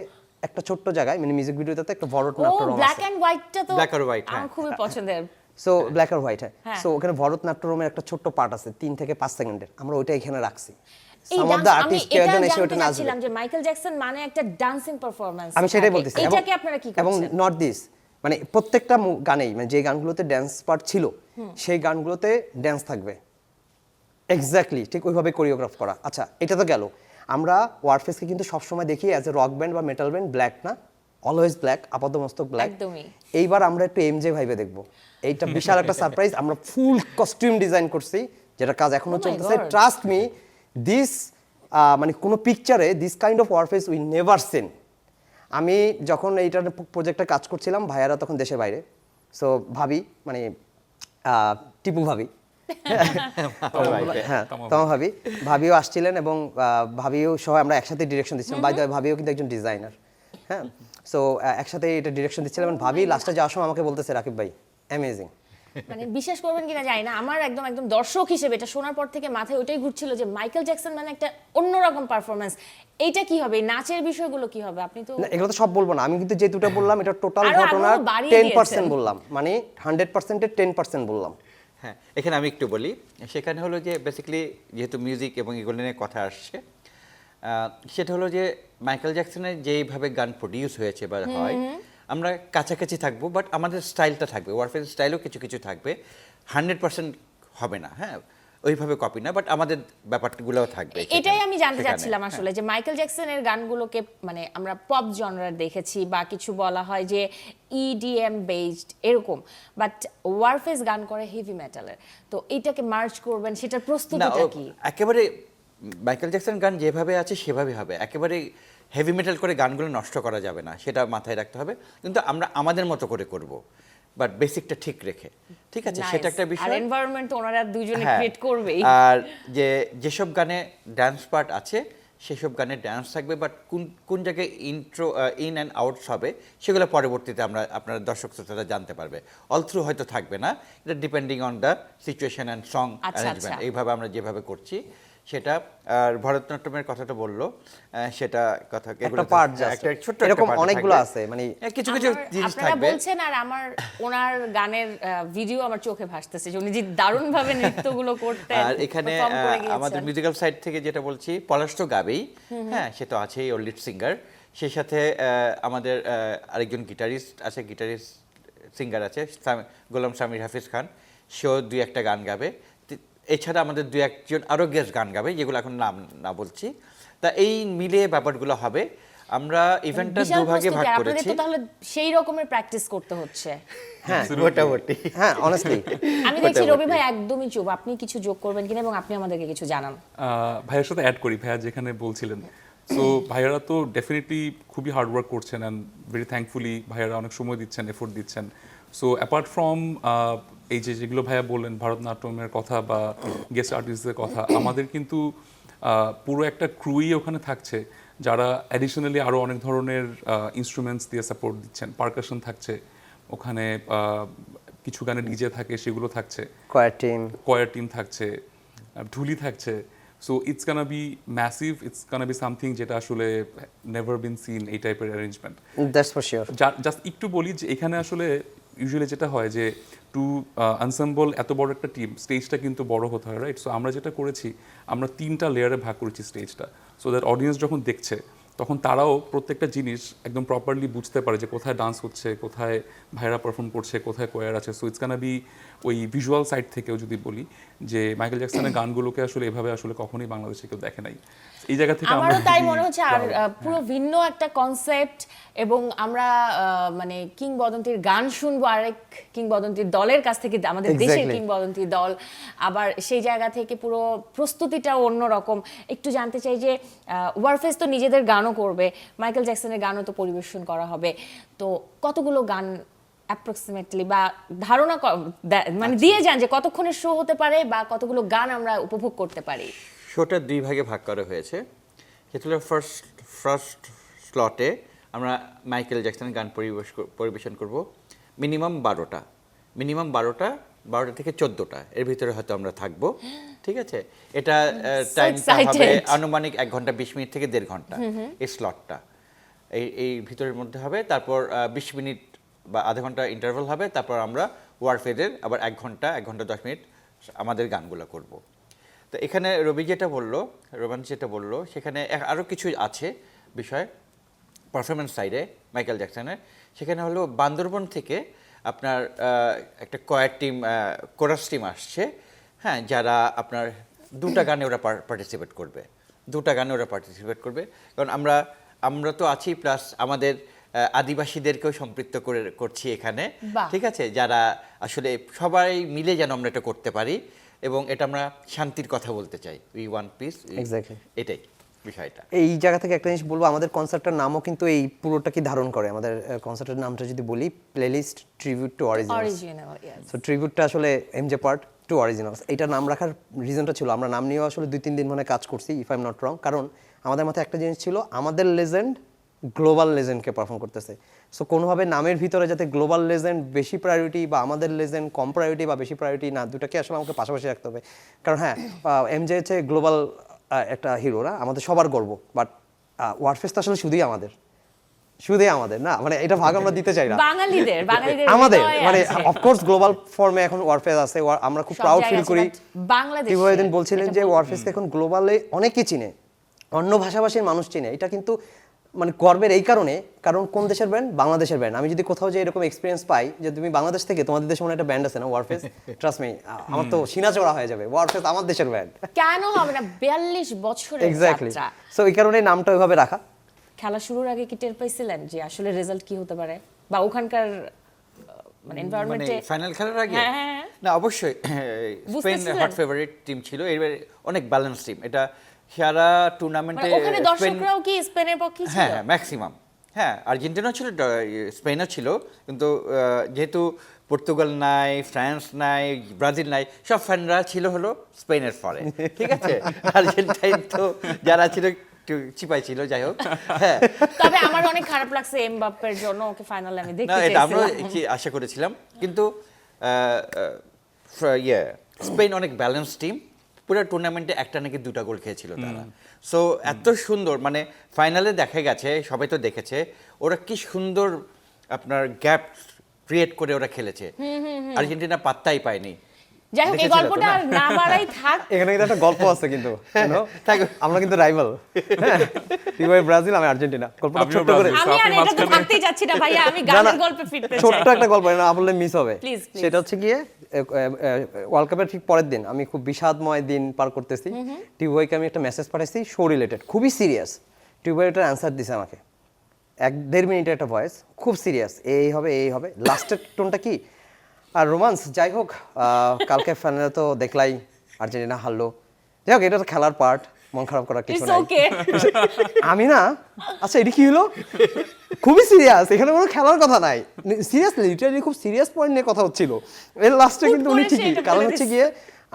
একটা ছোট্ট জায়গায় মানে মিউজিক ভিডিওটাতে একটা ও ভরতনাট্যম ব্ল্যাক আছে। এন্ড হোয়াইটটা তো Black or white, আমার হ্যাঁ। খুবই পছন্দের। সো ব্ল্যাক আর হোয়াইট, হ্যাঁ। হ্যাঁ। সো ওখানে ভরতনাট্যমের একটা ছোট্ট পার্ট আছে 3 থেকে 5 সেকেন্ডের, আমরা ওইটা এখানে রাখছি। এই সাম অফ dance- দ্য আমি আর্টিস্ট এটা কেউ এসে ওটা জানতে নাচবে। চাচ্ছিলাম যে মাইকেল জ্যাকসন মানে একটা ডান্সিং পারফরম্যান্স, আমি সেটাই বলতেছি। এটাকে আপনারা কি এবং করছেন? নট দিস, মানে প্রত্যেকটা গানেই, মানে যে গানগুলোতে ড্যান্স পার্ট ছিল সেই গানগুলোতে ড্যান্স থাকবে এক্স্যাক্টলি ঠিক ওইভাবে কোরিওগ্রাফ করা। আচ্ছা, এটা তো গেল। আমরা ওয়ারফেসকে কিন্তু সবসময় দেখি অ্যাজ এ রক ব্যান্ড বা মেটাল ব্যান্ড, ব্ল্যাক না, অলওয়েজ ব্ল্যাক, আপাতমস্তক ব্ল্যাক। একদমই। এইবার আমরা একটু এমজে ভাইবে দেখবো, এইটা বিশাল একটা সারপ্রাইজ। আমরা ফুল কস্টিউম ডিজাইন করছি, যেটা কাজ এখনো Oh my চলতেছে। God. ট্রাস্ট মি, দিস মানে কোনো পিকচারে this kind of warfare we never seen. আমি যখন এইটার প্রজেক্টে কাজ করছিলাম, ভাইয়ারা তখন দেশের বাইরে। সো ভাবি, মানে টিপু ভাবি, হ্যাঁ তমা ভাবিও আসছিলেন, এবং ভাবিও সহ আমরা একসাথে ডিরেকশন দিচ্ছিলাম। বাই দ্য ওয়ে, ভাবিও কিন্তু একজন ডিজাইনার, হ্যাঁ। সো একসাথে এটা ডিরেকশন দিচ্ছিলাম, এবং ভাবি লাস্টে যাওয়ার সময় আমাকে বলতেছে, রাকিব ভাই অ্যামেজিং। মানে বিশ্বাস করবেন কিনা জানি না, আমার একদম একদম দর্শক হিসেবে এটা শোনার পর থেকে মাথায় ওইটাই ঘুরছিল যে মাইকেল জ্যাকসন মানে একটা অন্যরকম পারফরম্যান্স। এইটা কি হবে, এই নাচের বিষয়গুলো কি হবে? আপনি তো না, এগুলো তো সব বলবো না, আমি কিন্তু যে দুটো বললাম এটা টোটাল আরো ঘটনার আগ্রহ বাড়িয়ে 10% দিয়েছেন। বললাম, মানে 100%-এর 10% বললাম। হ্যাঁ, এখানে আমি একটু বলি। সেখানে হলো যে বেসিক্যালি যেহেতু মিউজিক এবং এগুলো নিয়ে কথা আসছে, সেটা হলো যে মাইকেল জ্যাকসনের যেইভাবে গান প্রডিউস হয়েছে বা হয়, আমরা কাছাকাছি থাকবো, বাট আমাদের স্টাইলটা থাকবে, ওয়ারফেস স্টাইলও কিছু কিছু থাকবে, 100% হবে না, হ্যাঁ ওইভাবে কপি না, বাট আমাদের ব্যাপারগুলোও থাকবে। এটাই আমি জানতে সেখানে, চাচ্ছিলাম হ্যাঁ। আসলে যে মাইকেল জ্যাকসনের গানগুলোকে মানে আমরা পপ জনরার দেখেছি বা কিছু বলা হয় যে ইডিএম বেসড এরকম, বাট ওয়ারফেস গান করে হেভি মেটালের, তো এইটাকে মার্চ করবেন, সেটার না, প্রস্তুতিটা কি? একেবারে মাইকেল জ্যাকসন গান যেভাবে আছে সেভাবে হবে, একেবারে হেভি মেটাল করে গানগুলো নষ্ট করা যাবে না, সেটা মাথায় রাখতে হবে। কিন্তু আমরা আমাদের মতো করে করব, বাট বেসিকটা ঠিক রেখে, ঠিক আছে, সেটা একটা আর বিষয়। এনভায়রনমেন্ট ওনারা দুজনে হ্যাঁ, ক্রিয়েট করবেই। আর যেসব গানে ডান্স পার্ট আছে সেসব গানে ডান্স থাকবে, বাট কোন কোন জায়গায় ইন্ট্রো ইন অ্যান্ড আউটস হবে সেগুলো পরবর্তীতে আপনারা দর্শক শ্রোতারা জানতে পারবে। অল থ্রু হয়তো থাকবে না, এটা depending on the situation and song arrangement. এইভাবে আমরা যেভাবে করছি সেটা। আর ভরতনাট্যমের কথাটা বললো, সেটা কথা একটা পার্ট একটা ছোট্ট এরকম একটা part অনেকগুলো থাকবে। আছে, মানে কিছু কিছু জিনিস আপনারা থাকবে। বলছেন আর আমার ওনার গানের ভিডিও আমার চোখে ভাসতেছে যে উনি যে দারুণভাবে নৃত্যগুলো করতেন, আর এখানে perform করে গিয়েছেন। আমাদের মিউজিক্যাল সাইড থেকে যেটা বলছি, পলাশ তো গাবেই, হ্যাঁ সে তো আছেই, ওর লিড সিঙ্গার। সেই সাথে আমাদের আরেকজন গিটারিস্ট আছে, গিটারিস্ট সিঙ্গার আছে গোলাম সামির হাফিজ খান, সেও দুই একটা গান গাবে। এছাড়া আমাদের দুই একজন আরও গেস্ট গান গাবে, যেগুলো এখন নাম না বলছি। তা এই মিলিয়ে ব্যাপারগুলো হবে। আমরা ইভেন্টটা বিশাল দুভাগে ভাগ প্রস্তুতি, আপনাদের করেছি। তো তাহলে সেই রকমের প্র্যাকটিস করতে হচ্ছে। হ্যাঁ মোটামুটি হ্যাঁ অনেস্টলি আমি দেখছি রবি ভাই একদমই চুপ, আপনি কিছু যোগ করবেন কিনা এবং আপনি আমাদেরকে কিছু জানান। ভাইয়ের সাথে অ্যাড করি, ভাইয়া যেখানে বলছিলেন, সো ভাইয়ারা তো ডেফিনেটলি খুবই হার্ড ওয়ার্ক করছেন অ্যান্ড ভেরি থ্যাঙ্কফুলি ভাইয়ারা অনেক সময় দিচ্ছেন, এফোর্ট দিচ্ছেন। সো অ্যাপার্ট ফ্রম এই যেগুলো ভাইয়া বললেন ভারতনাট্যমের কথা বা গেস্ট আর্টিস্টদের কথা, আমাদের কিন্তু পুরো একটা ক্রুই ওখানে থাকছে যারা অ্যাডিশনালি আরও অনেক ধরনের ইনস্ট্রুমেন্টস দিয়ে সাপোর্ট দিচ্ছেন। পারকাশন থাকছে ওখানে, কিছু গানে ডিজে থাকে সেগুলো থাকছে, কোয়ার টিম থাকছে, ঢুলি থাকছে। সো ইটস কানা বি ম্যাসিভ, ইটস কানা বি সামথিং যেটা আসলে নেভার বিন সিন এই টাইপের arrangement. That's for sure. Just একটু বলি যে এখানে আসলে ইউজুয়ালি যেটা হয় যে টু আনসাম্বল এত বড় একটা টিম, স্টেজটা কিন্তু বড় হতে হয়, রাইট? সো আমরা যেটা করেছি, আমরা 3টা লেয়ারে ভাগ করেছি স্টেজটা, সো দ্যাট অডিয়েন্স যখন দেখছে তখন তারাও প্রত্যেকটা জিনিস একদম প্রপারলি বুঝতে পারে যে কোথায় ডান্স হচ্ছে, কোথায় ভাইরা পারফর্ম করছে, কোথায় কোয়ার আছে। সো ইটস কানা বি ওই ভিজুয়াল সাইড থেকেও যদি বলি যে মাইকেল জ্যাকসনের গানগুলোকে আসলে এভাবে আসলে কখনোই বাংলাদেশে কেউ দেখে নাই। এই জায়গা থেকে আমারও তাই খুবই মনে হচ্ছে। আর proud। পুরো ভিন্ন একটা কনসেপ্ট, এবং আমরা মানে কিংবদন্তির গান শুনবো আরেক কিংবদন্তির দলের কাছ থেকে, আমাদের দেশের Exactly. কিংবদন্তি দল। আবার সেই জায়গা থেকে পুরো প্রস্তুতিটাও অন্যরকম। একটু জানতে চাই যে ওয়ারফেস তো নিজেদের গানও করবে, মাইকেল জ্যাকসনের গানও তো পরিবেশন করা হবে, তো কতগুলো গান অ্যাপ্রক্সিমেটলি বা ধারণা মানে দিয়ে যান যে কতক্ষণের শো হতে পারে বা কতগুলো গান আমরা উপভোগ করতে পারি? শোটা দুই ভাগে ভাগ করা হয়েছে। যেটা হলো ফার্স্ট স্লটে আমরা মাইকেল জ্যাকসনের গান পরিবেশন করব মিনিমাম 12টা থেকে 14টা, এর ভিতরে হয়তো আমরা থাকবো। ঠিক আছে, এটা টাইমটা হবে excited. আনুমানিক 1 ঘন্টা 20 মিনিট থেকে 1.5 ঘন্টা এই স্লটটা এই ভিতরের মধ্যে হবে। তারপর 20 মিনিট বা আধা ঘন্টা ইন্টারভাল হবে, তারপর আমরা ওয়ারফেজের আবার 1 ঘন্টা 10 মিনিট আমাদের গানগুলো করব। তো এখানে রোমান যেটা বললো সেখানে আরও কিছু আছে বিষয় পারফরমেন্স সাইডে মাইকেল জ্যাকসনের। সেখানে হলো বান্দরবন থেকে আপনার একটা কোরাস টিম আসছে, হ্যাঁ, যারা আপনার 2টা গানে ওরা পার্টিসিপেট করবে। কারণ আমরা তো আছি, প্লাস আমাদের আদিবাসীদেরকেও সম্পৃক্ত করছি এখানে। বাহ। ঠিক আছে, যারা আসলে সবাই মিলে যেন আমরা এটা করতে পারি, এবং এটা আমরা শান্তির কথা বলতে চাই, উই ওয়ান পিস। Exactly. এটাই বিষয়টা। এই জায়গা থেকে একটা জিনিস বলবো, আমাদের কনসার্টটার নামও কিন্তু এই পুরোটা কি ধারণ করে। আমাদের কনসার্টের নামটা যদি বলি, playlist tribute to originals. Original, yes. So ট্রিবিউটটা আসলে এমজে পার্ট টু অরিজিনালস। এটা নাম রাখার রিজনটা ছিল, আমরা নাম নিয়েও আসলে 2-3 দিন মানে কাজ করছি, if I am not wrong. কারণ আমাদের মাথায় একটা জিনিস ছিল, আমাদের লেজেন্ড গ্লোবাল লেজেন্ডকে পারফর্ম করতেছে। সো কোনোভাবে নামের ভিতরে যাতে গ্লোবাল লেজেন্ড বেশি প্রায়োরিটি বা আমাদের লেজেন্ড কম প্রায়োরিটি বা বেশি প্রায়োরিটি না, দুটাকে আসলে আমাকে পাশাপাশি রাখতে হবে। কারণ হ্যাঁ, এমজে হচ্ছে গ্লোবাল একটা হিরোরা, আমাদের সবার গর্ব, বাট ওয়ারফেস তো আসলে শুধুই আমাদের না, মানে এটা ভাগ আমরা দিতে চাই না বাঙালিদের আমাদের, হৃদয়ে মানে আছে। অফকোর্স গ্লোবাল ফর্মে এখন ওয়ারফেস আছে, আমরা খুব সব প্রাউড জায়গায় ফিল আছে, করি। but বাংলাদেশে টিভু ভাইদিন বলছিলেন এটা যে ওয়ারফেসকে এখন গ্লোবালে অনেকেই চিনে, অন্য ভাষাভাষীর মানুষ চিনে। এটা কিন্তু মানে গর্বের এই কারণে, কারণ কোন দেশের ব্যান্ড? বাংলাদেশের ব্যান্ড। আমি যদি কোথাও যে এরকম এক্সপিরিয়েন্স পাই যে তুমি বাংলাদেশ থেকে, তোমাদের দেশে মনে একটা ব্যান্ড আছে না ওয়ারফেস, ট্রাস্ট মি, আমার তো সিনা চড়া হয়ে যাবে, ওয়ারফেস আমার দেশের ব্যান্ড। কেন হবে না? 42 বছরের এক্স্যাক্টলি। যাত্রা। সো এই কারণে নামটা ওইভাবে রাখা। খেলা শুরুর আগে কি টের পাইছিলেন যে আসলে রেজাল্ট কি হতে পারে, বা ওখানকার মানে মানে এনভায়রনমেন্টে? ফাইনাল খেলার আগে হ্যাঁ। না, অবশ্যই স্পেন বুঝতেছিলেন? হট ফেভারিট টিম ছিল, এর অনেক ব্যালেন্স টিম। এটা সারা টুর্নামেন্টে মানে ওখানে দর্শকরাও কি স্পেনের পক্ষে ছিল? হ্যাঁ ম্যাক্সিমাম, হ্যাঁ, আর্জেন্টিনাও ছিল, স্পেনও ছিল, কিন্তু যেহেতু পর্তুগাল নাই, ফ্রান্স নাই, ব্রাজিল নাই, সব ফ্যানরা ছিল হলো স্পেনের ফরে। ঠিক আছে, আর্জেন্টাইন তো যারা ছিল একটু চিপাই ছিল, যাই হোক। হ্যাঁ, তবে আমার অনেক খারাপ লাগছে এমবাপ্পের জন্য, ওকে ফাইনালে আমি না দেখতে এটা আমরা চাইছিলাম। আশা করেছিলাম, কিন্তু স্পেন অনেক ব্যালেন্স টিম, পুরো টুর্নামেন্টে একটা নাকি 2টা গোল খেয়েছিল তারা। সো এত সুন্দর, মানে ফাইনালে দেখা গেছে, সবাই তো দেখেছে ওরা কি সুন্দর আপনার গ্যাপ ক্রিয়েট করে ওরা খেলেছে, আর্জেন্টিনা পাত্তাই পায়নি। যাই হোক, এই দেখেছিলে তো, গল্পটা না? আর না বাড়াই থাক। এখানে কিন্তু একটা গল্প আছে কিন্তু, থাক। আমরা কিন্তু রাইভাল। টিউবাই ব্রাজিল, আমি আর্জেন্টিনা। গল্পটা আমিও ছোট্ট করে, ব্রাজিল। আমি আর আপনি এটা তো মাঝখানে- থাকতেই যাচ্ছি না ভাইয়া, আমি না, গানের না, গল্পে ফিরতে চাই। ছোট্ট একটা গল্প, না বললে মিস হবে। Please, please. সেটা হচ্ছে গিয়ে ওয়ার্ল্ড কাপের ঠিক পরের দিন আমি খুব বিষাদময় দিন পার করতেছি। টিউবওয়েকে আমি একটা মেসেজ পাঠাইছি শো রিলেটেড, খুবই সিরিয়াস। টিউবওয়ে এটার অ্যান্সার দিছে আমাকে 1-1.5 মিনিটের একটা ভয়েস, খুব সিরিয়াস, এই হবে এই হবে, লাস্টের টোনটা কি আর রোমান্স। যাই হোক, কালকে ফাইনালে তো দেখলাই আর্জেন্টিনা হারলো। যাই হোক, এটা তো খেলার পার্ট, মন খারাপ করার কিছু ইটস নাই। ওকে। আমি না, আচ্ছা এটা কি হলো, খুবই সিরিয়াস, এখানে কোনো খেলার কথা নাই, সিরিয়াসলি লিটারালি খুব সিরিয়াস পয়েন্ট নিয়ে কথা হচ্ছিল। এর লাস্টে হুট কিন্তু উনি করে ঠিকই, সেটা কারণ বলে হচ্ছে দিচ্ছে। গিয়ে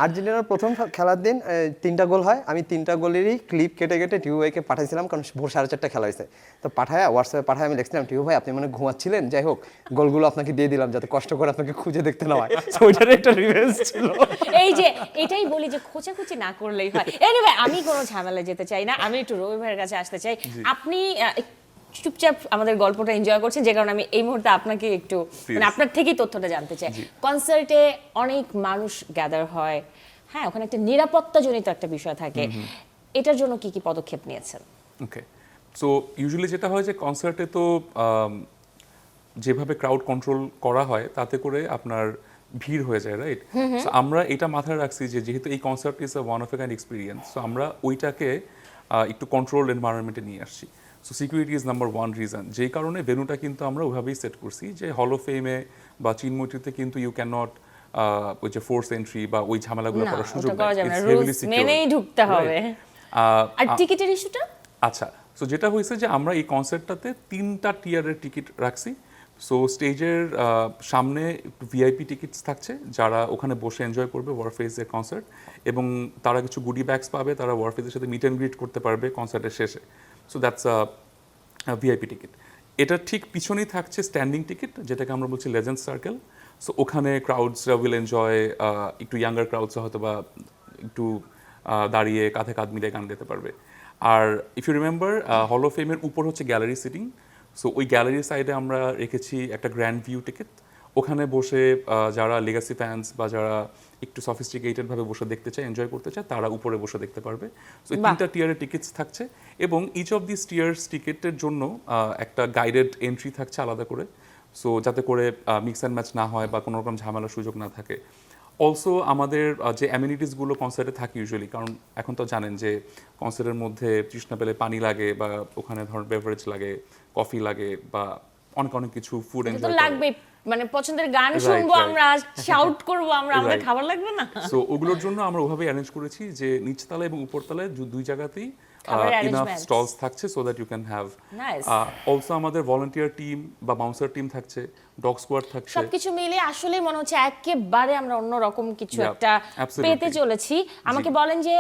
আর্জেন্টিনার প্রথম খেলার দিন 3টা গোল হয়, আমি 3টা গোলেরই ক্লিপ কেটে কেটে টিউবাইকে পাঠাইছিলাম, কারণ ভোর 4:30 খেলা হয়েছে। তো পাঠায় হোয়াটসঅ্যাপে পাঠায় আমি লিখছিলাম, টিউ ভাই আপনি মানে ঘুমাচ্ছিলেন, যাই হোক গোলগুলো আপনাকে দিয়ে দিলাম যাতে কষ্ট করে আপনাকে খুঁজে দেখতে না হয়। So ওইটার একটা রিভেঞ্জ ছিল। এই যে এটাই বলি যে খোঁচাখুচি না করলেই হয়। এনিওয়ে, আমি কোনো ঝামেলায় যেতে চাই না, আমি একটু রবি ভাইয়ের কাছে আসতে চাই। আপনি চুপচাপ আমাদের গল্পটা এনজয় করছেন, যে কারণে আমি এই মুহূর্তে আপনাকে একটু মানে আপনার থেকেই তথ্যটা জানতে চাই। কনসার্টে অনেক মানুষ গ্যাদার হয়, হ্যাঁ, ওখানে একটা নিরাপত্তাজনিত একটা বিষয় থাকে, এটার জন্য কি কি পদক্ষেপ নিয়েছেন? ওকে, সো ইউজুয়ালি যেটা হয় যে কনসার্টে তো যেভাবে ক্রাউড কন্ট্রোল করা হয় তাতে করে আপনার ভিড় হয়ে যায়, রাইট? সো আমরা এটা মাথায় রাখছি যে যেহেতু এই concert is a one of a kind experience, so আমরা ওইটাকে একটু কন্ট্রোল এনভায়রনমেন্টে নিয়ে আসছি। So security is number 1 reason, যেই কারণে ভেন্যুটা কিন্তু আমরা ওইভাবেই সেট করছি যে হল অফ ফেমে বা চিনমৈত্রীতে কিন্তু ইউ ক্যান নট ওই যে ফোর্স এন্ট্রি বা ওই ঝামেলাগুলো না, করার সুযোগ ওটা করা নেই। যাবে না, It's রুলস heavily secured, মেনেই ঢুকতে হবে। right? আর টিকিটের ইস্যুটা? আচ্ছা, সো যেটা হয়েছে যে আমরা এই কনসার্টটাতে 3টা টিয়ারের টিকিট রাখছি। সো স্টেজের সামনে ভিআইপি টিকিটস থাকছে, যারা ওখানে বসে এনজয় করবে ওয়ারফেজের কনসার্ট, এবং তারা কিছু গুডি ব্যাগস পাবে, তারা ওয়ারফেজের সাথে মিট অ্যান্ড গ্রিট করতে পারবে কনসার্টের শেষে। So that's VIP ticket. এটা ঠিক পিছনেই থাকছে স্ট্যান্ডিং টিকিট, যেটাকে আমরা বলছি লেজেন্ড সার্কেল। সো ওখানে ক্রাউডসরা উইল এনজয়, একটু ইয়াঙ্গার ক্রাউডসরা হয়তো বা একটু দাঁড়িয়ে কাঁধে কাঁধ মিলিয়ে গান গাইতে পারবে। আর if you remember, hall of ফেমের উপর হচ্ছে গ্যালারি সিটিং। সো ওই গ্যালারি সাইডে আমরা রেখেছি একটা গ্র্যান্ড ভিউ টিকিট, ওখানে বসে যারা লেগাসি ফ্যান্স বা যারা একটু সফিস্টিকেটেড ভাবে বসে দেখতে চায়, এনজয় করতে চায়, তারা উপরে বসে দেখতে পারবে। সো এই 3টা টিয়ারের টিকিটস থাকছে, এবং ইচ অফ দিস টিয়ার্স টিকিটের জন্য একটা গাইডেড এন্ট্রি থাকছে আলাদা করে, সো যাতে করে মিক্স অ্যান্ড ম্যাচ না হয় বা কোনো রকম ঝামেলার সুযোগ না থাকে। অলসো আমাদের যে অ্যামিনিটিসগুলো কনসার্টে থাকে ইউজুয়ালি, কারণ এখন তো জানেন যে কনসার্টের মধ্যে তৃষ্ণা পেলে পানি লাগে, বা ওখানে ধরুন বেভারেজ লাগে, কফি লাগে, বা অনেক অনেক কিছু ফুড এটা তো এনজয় লাগবেই, মানে পছন্দের গান Right, শুনবো right. আমরা, শাউট করবো আমরা, আমাদের Right. খাবার লাগবে না? সো ওগুলোর জন্য আমরা ওভাবে অ্যারেঞ্জ করেছি যে নিচতলা এবং উপরতলায় দুই জায়গাতেই খাবারের ইনাফ arrangements. স্টলস থাকছে, so that you can have. Nice. Also আমাদের ভলান্টিয়ার টিম বা বাউন্সার টিম থাকছে, ডগ স্কোয়াড থাকছে। সবকিছু মিলে আসলেই মনে হচ্ছে একেবারে আমরা অন্যরকম কিছু Yeah, একটা absolutely. পেতে চলেছি। আমাকে বলেন যে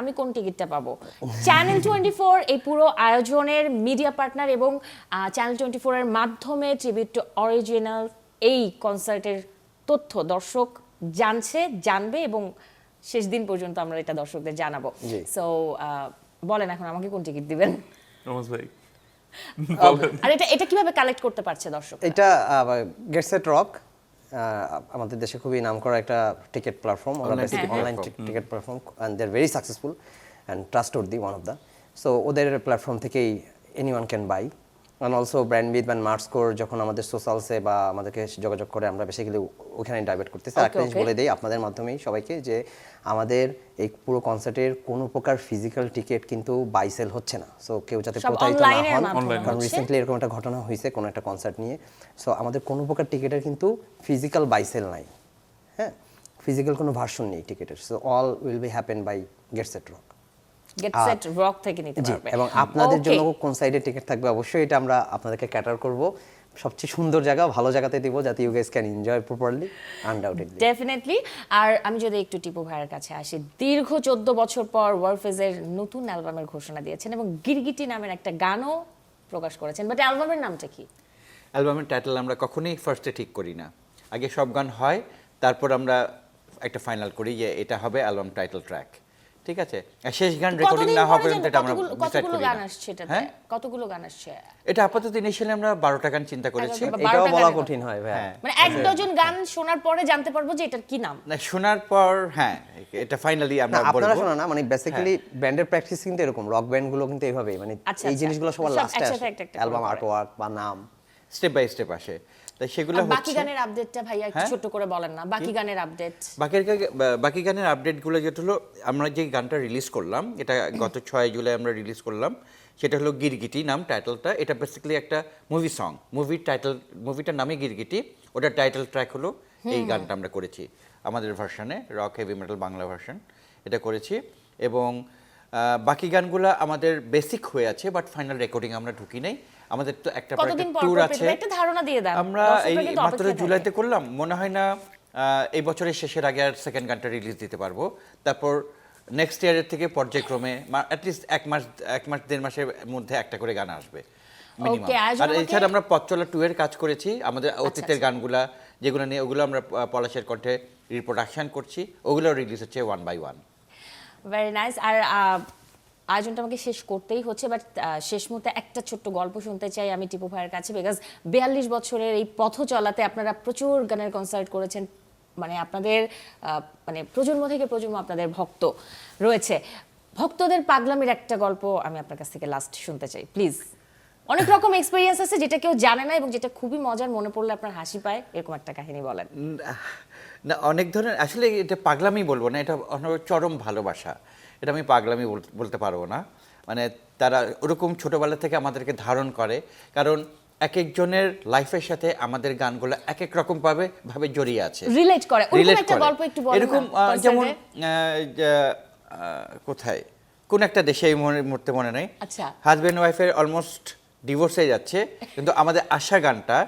আমি কোন টিকিটটা পাবো? চ্যানেল 24 এই পুরো আয়োজনের মিডিয়া পার্টনার, এবং চ্যানেল 24 এর মাধ্যমে ট্রিবিউট টু অরিজিনাল এই কনসার্টের তথ্য দর্শক জানবে, এবং শেষ দিন পর্যন্ত আমরা এটা দর্শকদের জানাবো। জি। সো বলেন এখন আমাকে কোন টিকিট দিবেন? রমেশ ভাই আর এটা কিভাবে কালেক্ট করতে পারছে দর্শক? এটা গেট সেট রক, আমাদের দেশে খুবই নামকরা একটা টিকিট প্ল্যাটফর্ম, ওরা Online ticket online platform. Ticket platform, and they are very successful and trustworthy, one of the. So ওদের প্ল্যাটফর্ম থেকেই anyone can buy. And also Brandmyth বা মার্কস্কোর যখন আমাদের সোশ্যালসে বা আমাদেরকে যোগাযোগ করে, আমরা বেসিক্যালি ওখানে ডাইভার্ট করতেছি। একটা জিনিস বলে দিই আপনাদের মাধ্যমেই সবাইকে, যে আমাদের এই পুরো কনসার্টের কোনো প্রকার ফিজিক্যাল টিকিট কিন্তু বাই সেল হচ্ছে না। সো কেউ যাতে সব প্রতারিত না online এর হন, মাধ্যমে কারণ হচ্ছে। রিসেন্টলি এরকম একটা ঘটনা হয়েছে কোনো একটা কনসার্ট নিয়ে। সো আমাদের কোনো প্রকার টিকিটের কিন্তু ফিজিক্যাল বাই সেল নাই, হ্যাঁ, ফিজিক্যাল কোনো ভার্সন নেই টিকিটের। So all will be happen by gate set rock. Gate set rock থেকে নিতে জি, পারবে। এবং আপনাদের Okay. জন্য কোন সাইডে টিকিট থাকবে অবশ্যই এটা আমরা আপনাদেরকে ক্যাটার করব। সবচেয়ে সুন্দর জায়গা, ভালো জায়গাতে দিব যাতে you guys can enjoy properly, undoubtedly. Definitely. আর আমি যদি একটু টিপু ভাইয়ের কাছে আসি, দীর্ঘ 14 বছর পর ওয়ারফেজের নতুন অ্যালবামের ঘোষণা দিয়েছেন এবং গিরগিটি নামের একটা গানও প্রকাশ করেছেন, বাট অ্যালবামের নামটা কি? অ্যালবামের টাইটেল আমরা কখনোই ফার্স্টে ঠিক করি না, আগে সব গান হয়, তারপর আমরা একটা ফাইনাল করি যে এটা হবে অ্যালবাম টাইটেল ট্র্যাক, ঠিক আছে? আর শেষ গান রেকর্ডিং কতদিন না হওয়া পরে পর্যন্ত যেন এটা আমরা ডিসাইড কতগুলো করি গান না। আসছে এটাতে? হ্যাঁ, কতগুলো গান আসছে? এটা আপাতত ইনিশিয়ালি আমরা 12টা গান চিন্তা করেছি। এগারোটা। এটাও 12টা বলা গানের কঠিন হয় ভাই। হ্যাঁ, মানে এক ডজন গান শোনার পরে জানতে পারবো যে এটার কি নাম। না শোনার পর হ্যাঁ এটা ফাইনালি না আমরা আপনারা বলবো। শোনা না, মানে বেসিক্যালি ব্যান্ডের প্র্যাকটিস কিন্তু এরকম, রক ব্যান্ড গুলো কিন্তু এইভাবেই, মানে আচ্ছা, এই আচ্ছা। জিনিসগুলো সবার সব লাস্টে একসাথে আসে, একটা একটা করে অ্যালবাম করে। আর্টওয়ার্ক বা নাম। স্টেপ বাই স্টেপ আসে, তাই সেগুলো আর বাকি হচ্ছে গানের আপডেটটা ভাইয়া একটু হ্যাঁ? ছোট করে বলেন না, বাকি গানের আপডেট। বাকি গানের আপডেটগুলো যেটা হলো, আমরা যে গানটা রিলিজ করলাম এটা গত 6 জুলাই আমরা রিলিজ করলাম, সেটা হলো গিরগিটি নাম টাইটেলটা। এটা বেসিক্যালি একটা মুভি সং, মুভিটার নামে গিরগিটি, ওটা টাইটেল ট্র্যাক হলো এই গানটা আমরা করেছি আমাদের ভার্সনে, rock heavy metal Bangla version এটা করেছি। এবং বাকি গানগুলো আমাদের বেসিক হয়ে আছে, বাট ফাইনাল রেকর্ডিং আমরা ঢুকি নাই। আমাদের তো একটা কতদিন পর ট্যুর করবে? আছে, একটা ধারণা দিয়ে দাও। আমরা এই দর্শকরা কিন্তু মাত্র অপেক্ষায় জুলাইতে থাকে। করলাম, মনে হয় না এই বছরের শেষের আগে আর সেকেন্ড গানটা রিলিজ দিতে পারবো। তারপর নেক্সট ইয়ারের থেকে পর্যায়ক্রমে অ্যাটলিস্ট এক মাস 1.5 মাসের মধ্যে একটা করে গান আসবে মিনিমাম। Okay, আয়োজন আর আমাকে- এছাড়া আমরা পথচলা 2 এর কাজ করেছি, আমাদের অতীতের আচ্ছা। গানগুলা যেগুলো নিয়ে, ওগুলো আমরা পলাশের কণ্ঠে রিপ্রোডাকশন করছি, ওগুলো রিলিজ হচ্ছে 1 by 1। Very nice. আর আয়োজনটা আমাকে শেষ করতেই হচ্ছে, বাট শেষ মুহূর্তে একটা ছোট্ট গল্প শুনতে চাই আমি টিপু ভাইয়ের কাছে, বিকজ 42 বছরের এই পথ চলাতে আপনারা প্রচুর গানের কনসার্ট করেছেন, মানে আপনাদের মানে প্রজন্ম থেকে প্রজন্ম আপনাদের ভক্ত রয়েছে। ভক্তদের পাগলামির একটা গল্প আমি আপনার কাছ থেকে লাস্ট শুনতে চাই প্লিজ। অনেক রকম এক্সপিরিয়েন্স আছে যেটা কেউ জানে না এবং যেটা খুবই মজার, মনে পড়লে আপনার হাসি পায়, এরকম একটা কাহিনী বলেন। না অনেক ধরনের, আসলে এটা পাগলামি বলবো না, এটা চরম ভালোবাসা, এটা আমি পাগলামি বলতে পারবো না। মানে তারা ওরকম ছোটবেলা থেকে আমাদেরকে ধারণ করে, কারণ এক একজনের লাইফের সাথে আমাদের গানগুলো এক এক রকম ভাবে জড়িয়ে আছে, রিলেট করে। ওরকম রিলেট একটা করে। গল্প একটু বলেন না, এরকম concert-এ। যেমন কোথায় কোন একটা দেশে এই মুহূর্তে মনে নেই, আচ্ছা। হাজব্যান্ড ওয়াইফের অলমোস্ট ডিভোর্স হয়ে যাচ্ছে, কিন্তু আমাদের আশা গানটা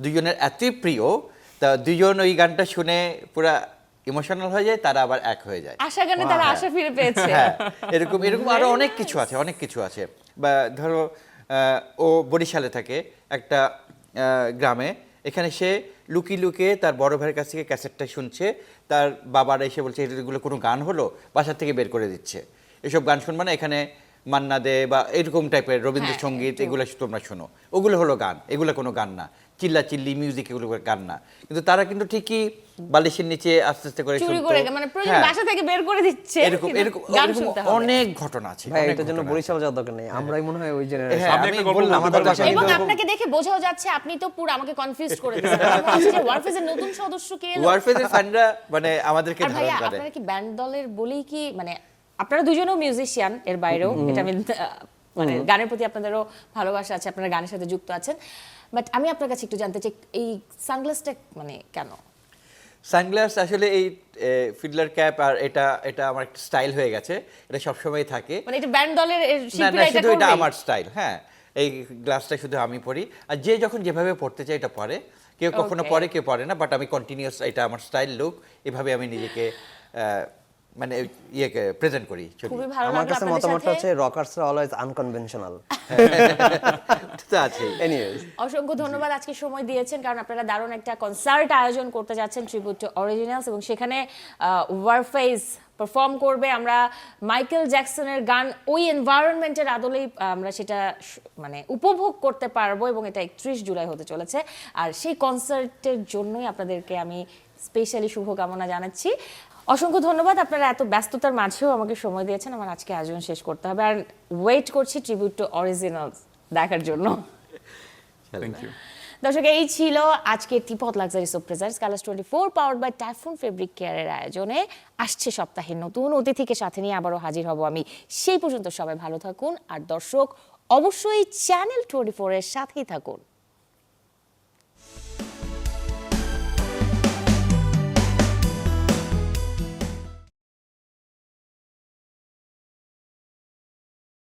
দুজনের এতই প্রিয়, তা দুজন ওই গানটা শুনে পুরা ইমোশনাল হয়ে যায়, তারা আবার এক হয়ে যায়। আশা গানে তারা আশা ফিরে পেয়েছে। হ্যাঁ, এরকম আরো অনেক কিছু আছে। বা ধরো ও বরিশালে থাকে একটা গ্রামে, এখানে সে লুকিয়ে লুকিয়ে তার বড় ভাইয়ের কাছ থেকে ক্যাসেটটা শুনছে, তার বাবার এসে বলছে এগুলো কোনো গান হলো, বাসার থেকে বের করে দিচ্ছে, এসব গান শুনবা না, এখানে মান্না দে বা এরকম টাইপের রবীন্দ্রসঙ্গীত এগুলো তোমরা শোনো, ওগুলো হলো গান, এগুলো কোনো গান না, চিল্লা চিল্লি মিউজিক এগুলো গান না। কিন্তু তারা কিন্তু ঠিকই বালিশের নিচে আস্তে আস্তে করে চুরি শুনতো। করে, মানে প্রয়োজন হ্যাঁ, বাসা থেকে বের করে দিচ্ছে, এরকম কিন্তু এরকম গান এরকম শুনতে হবে। অনেক ঘটনা আছে, ভাই অনেক এটার জন্য ঘটনা আছে। বরিশাল যাওয়ার দরকার নেই, আমরাই মনে হয় ওই হ্যাঁ, জেনারেশন। আমি আমি একটা গল্প বললাম বলতে আমাদের পারি। বাসায় এবং কিন্তু আপনাকে দেখে বোঝাও যাচ্ছে আপনি তো পুরো আমাকে কনফিউজ করে দিয়েছেন। আমার মনে হচ্ছে ওয়ারফেজের নতুন সদস্য কে এলো। ওয়ারফেজের ফ্যানরা মানে আমাদেরকে আর ধারণ ভাইয়া করে। আপনারা কি ব্যান্ড দলের বলেই কি, মানে আপনারা দুজনেও মিউজিশিয়ান, এর বাইরেও এটা আমি মানে গানের প্রতি আপনাদেরও ভালোবাসা আছে, আপনারা গানের সাথে যুক্ত আছেন, বাট আমি আপনার কাছে একটু জানতে চাই এই সানগ্লাসটা মানে কেন? সানগ্লাস আসলে এই ফিডলার ক্যাপ আর এটা আমার একটা স্টাইল হয়ে গেছে, এটা সবসময় থাকে। মানে এটা ব্যান্ড দলের না শিল্পীরা এটা শুধু এটা করবে? আমার স্টাইল, হ্যাঁ, এই গ্লাসটা শুধু আমি পরি, আর যে যখন যেভাবে পড়তে চাই এটা পরে, কেউ কখনো Okay. পরে কেউ পরে না, বাট আমি কন্টিনিউয়াস, এটা আমার স্টাইল লুক, এভাবে আমি নিজেকে মানে ইয়েকে প্রেজেন্ট করি, চলি। খুবই ভালো আমার লাগলো কাছে আপনাদের মতামতটা সাথে। হচ্ছে রকার্সরা অলওয়েজ আনকনভেনশনাল। তো আছেই। এনিওয়েজ অসংখ্য ধন্যবাদ আজকে সময় দিয়েছেন, কারণ আপনারা দারুণ একটা কনসার্ট আয়োজন করতে যাচ্ছেন, ট্রিবিউট টু অরিজিনালস, এবং সেখানে ওয়ারফেজ পারফর্ম করবে। আমরা মাইকেল জ্যাকসনের গান ওই এনভায়রনমেন্টের আদলেই আমরা সেটা মানে উপভোগ করতে পারবো, এবং এটা 31 জুলাই হতে চলেছে। আর সেই কনসার্টের জন্যই আপনাদেরকে আমি স্পেশালি শুভকামনা জানাচ্ছি। অসংখ্য ধন্যবাদ, আপনারা এত ব্যস্ততার মাঝেও আমাকে সময় দিয়েছেন। আমার আজকে আয়োজন শেষ করতে হবে, আর ওয়েট করছি ট্রিবিউট টু অরিজিনালস দেখার জন্য। Thank you. দর্শক, এই ছিল আজকে Teapot luxury soap presents colours 24 powered by typhoon fabric কেয়ারের আয়োজনে। আসছে সপ্তাহে নতুন অতিথিকে সাথে নিয়ে আবারও হাজির হব আমি। সেই পর্যন্ত সবাই ভালো থাকুন, আর দর্শক অবশ্যই চ্যানেল 24 এর সাথেই থাকুন।